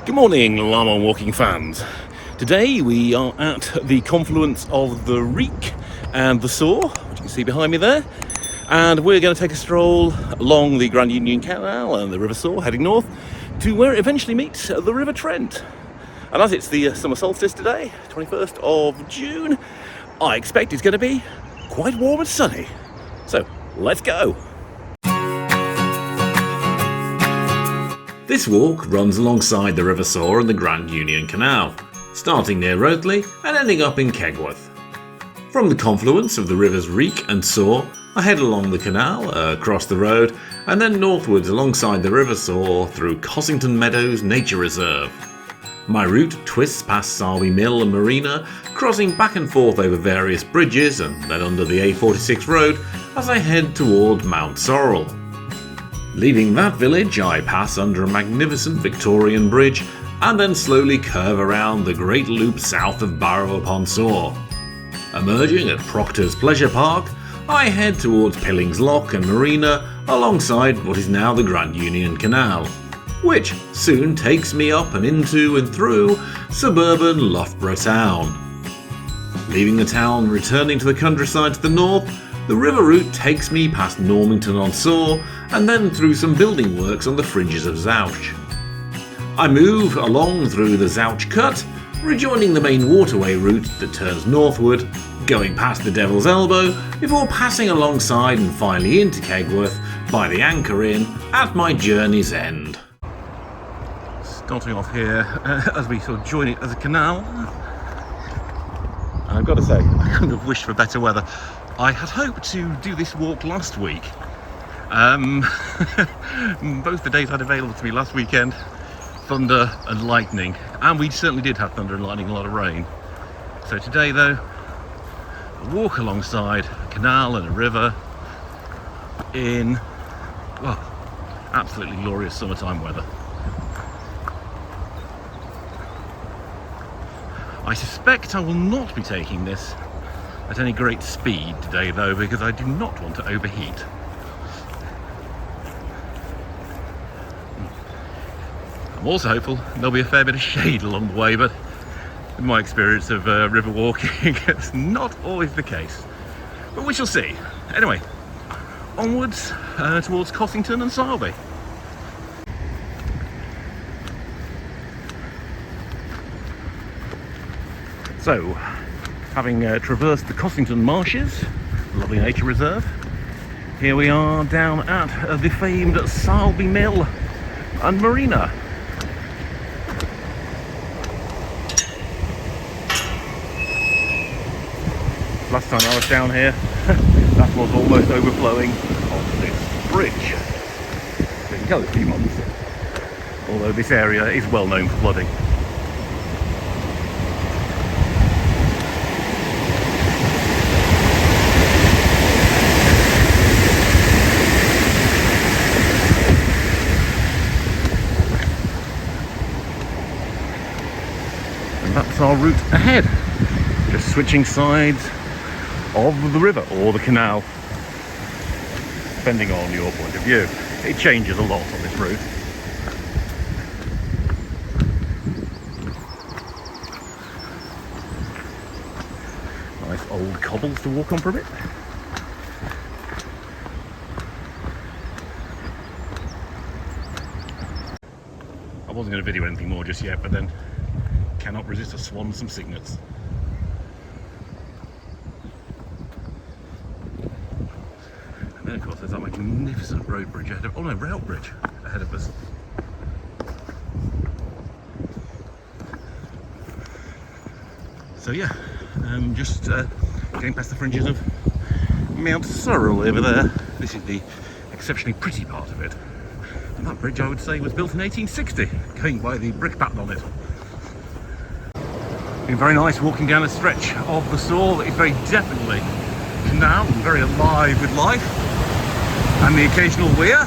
Good morning, llama walking fans. Today we are at the confluence of the Wreake and the Soar, which you can see behind me there, and we're going to take a stroll along the Grand Union Canal and the River Soar, heading north to where it eventually meets the River Trent. And as it's the summer solstice today, 21st of June, I expect it's going to be quite warm and sunny. So let's go. This walk runs alongside the River Soar and the Grand Union Canal, starting near Rothley and ending up in Kegworth. From the confluence of the Rivers Wreake and Soar, I head along the canal, across the road, and then northwards alongside the River Soar through Cossington Meadows Nature Reserve. My route twists past Sileby Mill and Marine, crossing back and forth over various bridges and then under the A46 road as I head toward Mountsorrel. Leaving that village, I pass under a magnificent Victorian bridge and then slowly curve around the great loop south of Barrow upon Soar. Emerging at Proctor's Pleasure Park, I head towards Pillings Lock and Marina alongside what is now the Grand Union Canal, which soon takes me up and into and through suburban Loughborough town. Leaving the town, returning to the countryside to the north, the river route takes me past Normanton on Soar and then through some building works on the fringes of Zouch. I move along through the Zouch cut, rejoining the main waterway route that turns northward, going past the Devil's Elbow before passing alongside and finally into Kegworth by the Anchor Inn at my journey's end. Starting off here as we sort of join it as a canal. And I've got to say, I couldn't have wished for better weather. I had hoped to do this walk last week. Both the days I had available to me last weekend, thunder and lightning, and we certainly did have thunder and lightning, a lot of rain. So today though, a walk alongside a canal and a river in, well, absolutely glorious summertime weather. I suspect I will not be taking this at any great speed today though, because I do not want to overheat. I'm also hopeful there'll be a fair bit of shade along the way, but in my experience of river walking, it's not always the case. But we shall see. Anyway, onwards towards Cossington and Sileby. So, having traversed the Cossington marshes, lovely nature reserve, here we are down at the famed Sileby Mill and Marine. Last time I was down here, that was almost overflowing on this bridge. So you can tell it's a few months, although this area is well known for flooding. That's our route ahead, just switching sides of the river or the canal, depending on your point of view. It changes a lot on this route. Nice old cobbles to walk on for a bit. I wasn't going to video anything more just yet, but then cannot resist a swan and some cygnets. And then of course there's that magnificent road bridge ahead of, oh no, rail bridge ahead of us. So yeah, just getting past the fringes of Mountsorrel over there. This is the exceptionally pretty part of it. And that bridge I would say was built in 1860, going by the brick pattern on it. Been very nice walking down a stretch of the Soar that is very definitely canal and very alive with life, and the occasional weir.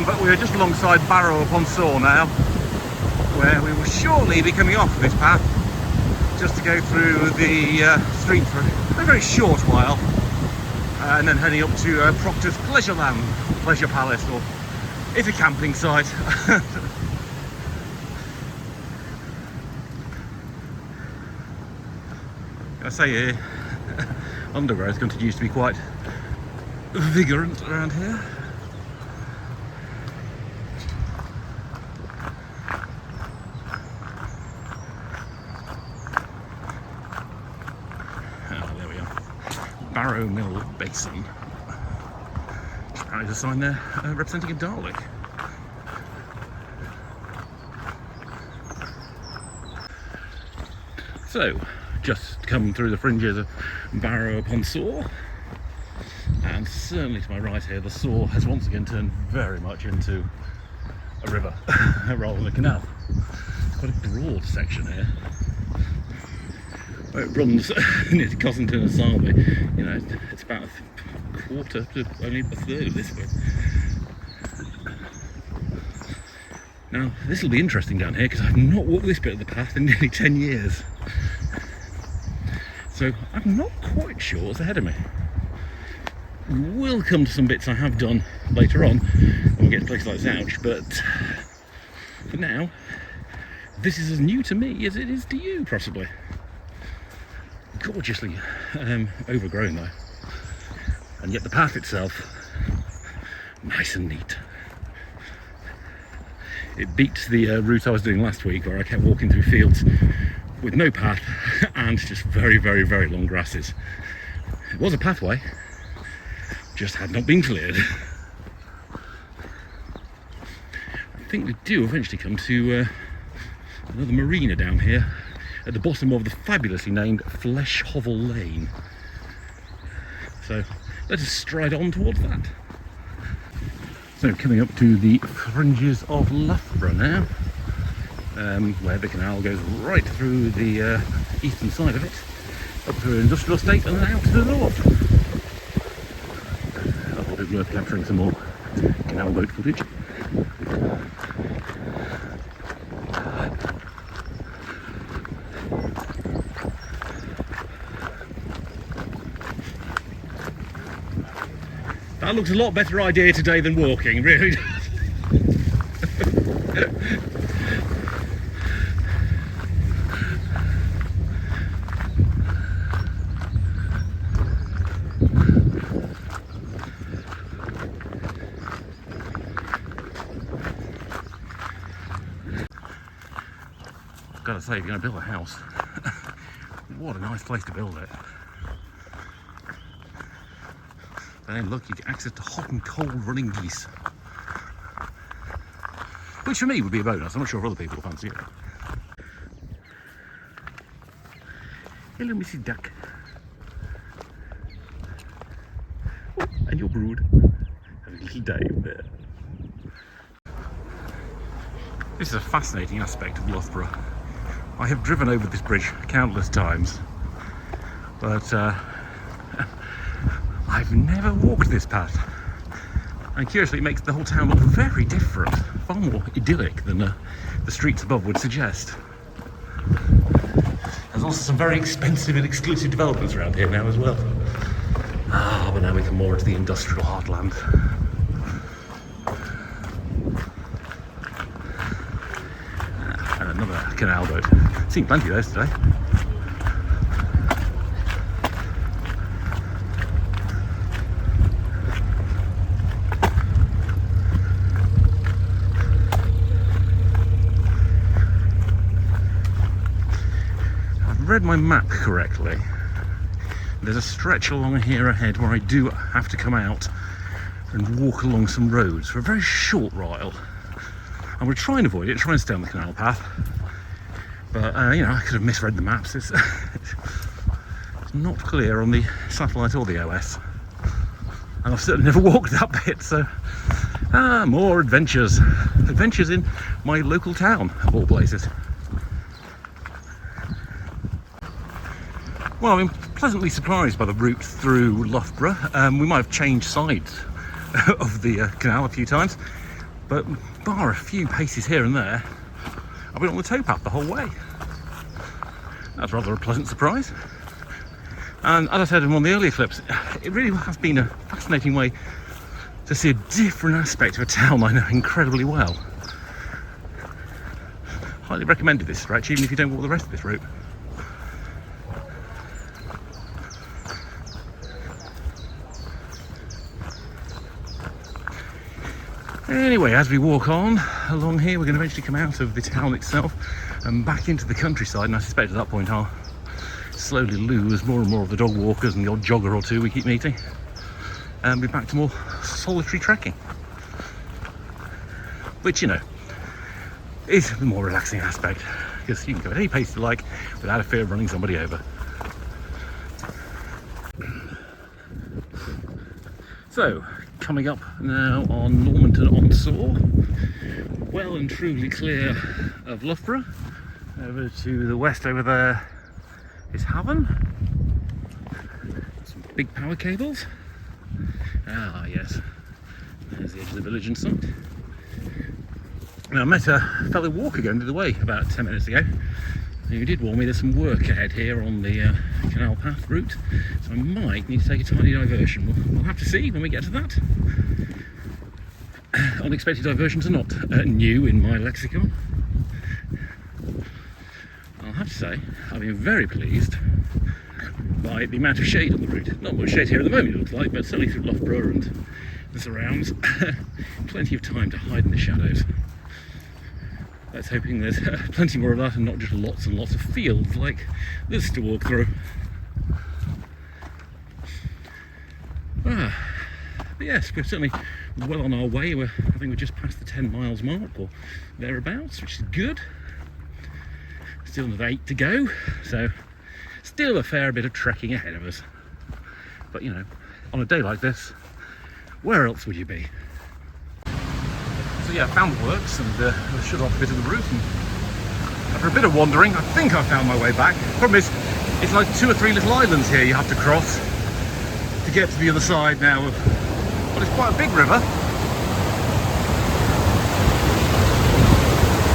But we're just alongside Barrow upon Soar now, where we will shortly be coming off this path just to go through the street for a very short while, and then heading up to Proctor's Pleasure Palace, or It's a camping site. I say here, undergrowth continues to be quite vigorant around here. Oh, there we are. Barrow Mill Basin. There's a sign there representing a Dalek. So, just come through the fringes of Barrow upon Soar, and certainly to my right here, the Soar has once again turned very much into a river rather than a canal. Quite a broad section here. It runs near to Cossington and Sileby. You know, it's about a quarter to only a third of this bit. Now, this will be interesting down here because I've not walked this bit of the path in nearly 10 years. So I'm not quite sure what's ahead of me. We'll come to some bits I have done later on when we get to places like Zouch, but for now, this is as new to me as it is to you, possibly. Gorgeously overgrown though, and yet the path itself, nice and neat. It beats the route I was doing last week, where I kept walking through fields with no path and just very, very, very long grasses. It was a pathway, just had not been cleared. I think we do eventually come to another marina down here at the bottom of the fabulously named Flesh Hovel Lane. So let us stride on towards that. So coming up to the fringes of Loughborough now, where the canal goes right through the eastern side of it, up through an industrial estate and then out to the north. I thought it was worth capturing some more canal boat footage. That looks a lot better idea today than walking, really does. I've got to say, if you're going to build a house, what a nice place to build it. And then look, you get access to hot and cold running geese. Which for me would be a bonus. I'm not sure if other people will fancy it. Hello, Mrs. Duck. Oh, and your brood. Having a little dive there. This is a fascinating aspect of Loughborough. I have driven over this bridge countless times, but I've never walked this path, and curiously it makes the whole town look very different, far more idyllic than the streets above would suggest. There's also some very expensive and exclusive developments around here now as well. But now we come more into the industrial heartland. And another canal boat. Seen plenty of those today. Read my map correctly, there's a stretch along here ahead where I do have to come out and walk along some roads for a very short while. I would try and avoid it, try and stay on the canal path, but you know, I could have misread the maps. It's not clear on the satellite or the OS, and I've certainly never walked that bit, so more adventures in my local town of all places. Well, I'm pleasantly surprised by the route through Loughborough. We might have changed sides of the canal a few times, but bar a few paces here and there, I've been on the towpath the whole way. That's rather a pleasant surprise. And as I said in one of the earlier clips, it really has been a fascinating way to see a different aspect of a town I know incredibly well. Highly recommended this stretch, even if you don't walk the rest of this route. Anyway, as we walk on along here, we're going to eventually come out of the town itself and back into the countryside, and I suspect at that point I'll slowly lose more and more of the dog walkers and the odd jogger or two we keep meeting, and be back to more solitary trekking, which, you know, is the more relaxing aspect, because you can go at any pace you like without a fear of running somebody over. So, coming up now on Normanton on Soar, well and truly clear of Loughborough. Over to the west over there is Havant. Some big power cables. Ah yes, there's the edge of the village in sight. Now I met a fellow walker going the other way about 10 minutes ago, who did warn me there's some work ahead here on the canal path route, so I might need to take a tiny diversion. We'll have to see when we get to that. Unexpected diversions are not new in my lexicon. I'll have to say I've been very pleased by the amount of shade on the route. Not much shade here at the moment, it looks like, but certainly through Loughborough and the surrounds, plenty of time to hide in the shadows. Let's hoping there's plenty more of that and not just lots and lots of fields like this to walk through. But yes, we're certainly well on our way. I think we're just past the 10 miles mark or thereabouts, which is good. Still another 8 to go, so still a fair bit of trekking ahead of us. But you know, on a day like this, where else would you be? So yeah, I found the works and shut off a bit of the route, and after a bit of wandering, I think I found my way back. The problem is, it's like 2 or 3 little islands here you have to cross to get to the other side now of what is quite a big river.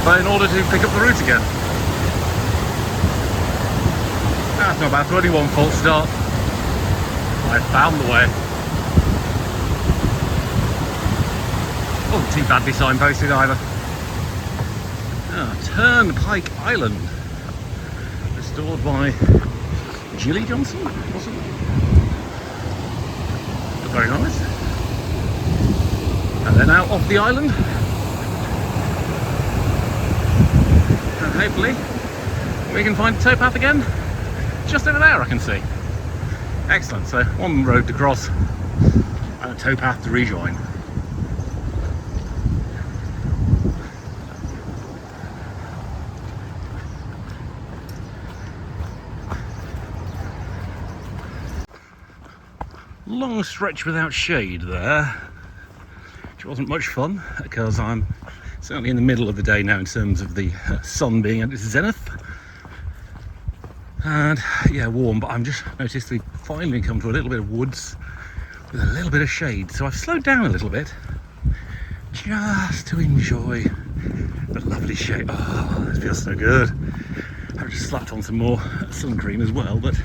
But in order to pick up the route again. That's not bad, for only one false start. I found the way. Wasn't too badly signposted either. Turnpike Island, restored by Gilly Johnson, possibly. But very nice. And they're now off the island. And hopefully we can find the towpath again. Just over there I can see. Excellent, so one road to cross and a towpath to rejoin. Long stretch without shade there, which wasn't much fun because I'm certainly in the middle of the day now in terms of the sun being at its zenith. And yeah, warm, but I'm just noticed we finally come to a little bit of woods with a little bit of shade, so I've slowed down a little bit just to enjoy the lovely shade. Oh, this feels so good. I've just slapped on some more sun cream as well, but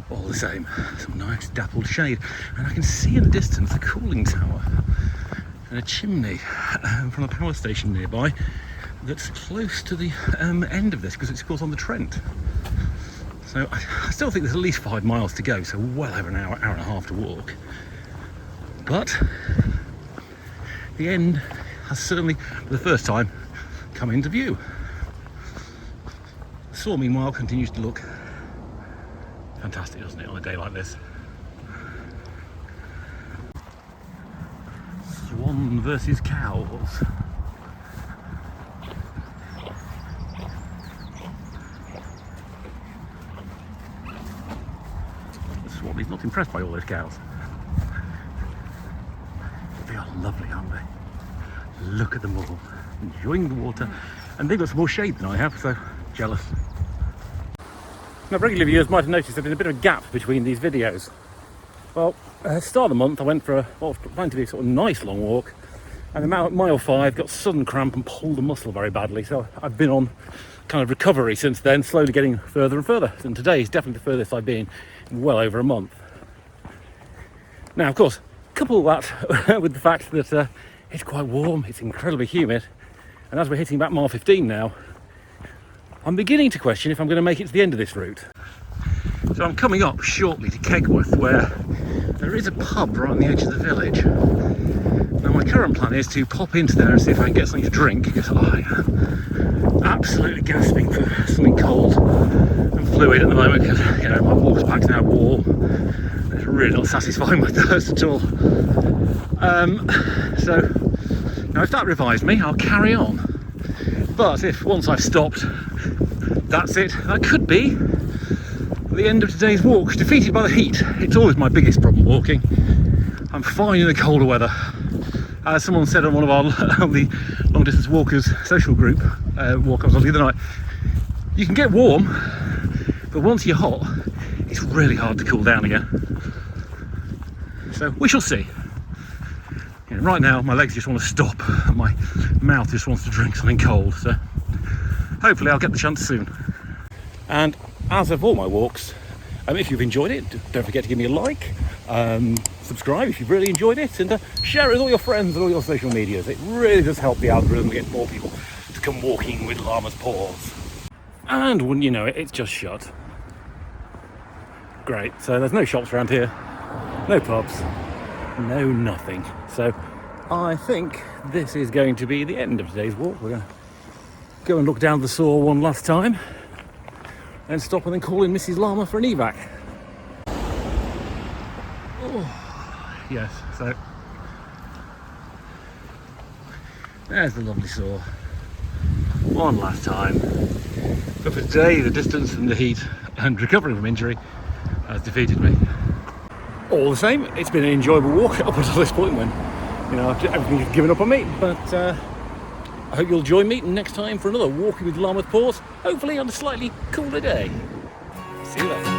all the same, some nice dappled shade. And I can see in the distance a cooling tower and a chimney from a power station nearby that's close to the end of this, because it's of course on the Trent. So I still think there's at least 5 miles to go, so well over an hour and a half to walk. But the end has certainly, for the first time, come into view. The Soar, meanwhile, continues to look fantastic, doesn't it, on a day like this? Swan versus cows. The swan is not impressed by all those cows. They are lovely, aren't they? Look at them all, enjoying the water. And they've got some more shade than I have, so jealous. Now, regular viewers might have noticed there's been a bit of a gap between these videos. Well, at the start of the month I went for what was planned to be a sort of nice long walk, and about mile 5 got sudden cramp and pulled a muscle very badly, so I've been on kind of recovery since then, slowly getting further and further, and today is definitely the furthest I've been in well over a month. Now, of course, couple that with the fact that it's quite warm, it's incredibly humid, and as we're hitting about mile 15 now, I'm beginning to question if I'm going to make it to the end of this route. So I'm coming up shortly to Kegworth, where there is a pub right on the edge of the village. Now my current plan is to pop into there and see if I can get something to drink, because I am absolutely gasping for something cold and fluid at the moment, because you know my water pack's now warm. It's really not satisfying my thirst at all. So now if that revives me, I'll carry on. But if once I've stopped, that's it, that could be the end of today's walk, defeated by the heat. It's always my biggest problem walking. I'm fine in the colder weather. As someone said on one of our the long distance walkers social group walk I was on the other night, you can get warm, but once you're hot, it's really hard to cool down again. So we shall see. You know, right now my legs just want to stop and my mouth just wants to drink something cold, so hopefully I'll get the chance soon. And as of all my walks, if you've enjoyed it, don't forget to give me a like, subscribe if you've really enjoyed it, and share it with all your friends and all your social medias. It really does help the algorithm to get more people to come walking with Llama's Paws. And wouldn't you know it, it's just shut. Great, so there's no shops around here, no pubs, no nothing. So I think this is going to be the end of today's walk. We're going to go and look down the Soar one last time, and stop and then call in Mrs. Llama for an evac. Oh, yes, so there's the lovely Soar. One last time. But for today, the distance and the heat and recovering from injury has defeated me. All the same, it's been an enjoyable walk up until this point when, you know, everything's given up on me, but I hope you'll join me next time for another Walking with Llama's Paws, hopefully on a slightly cooler day. See you later.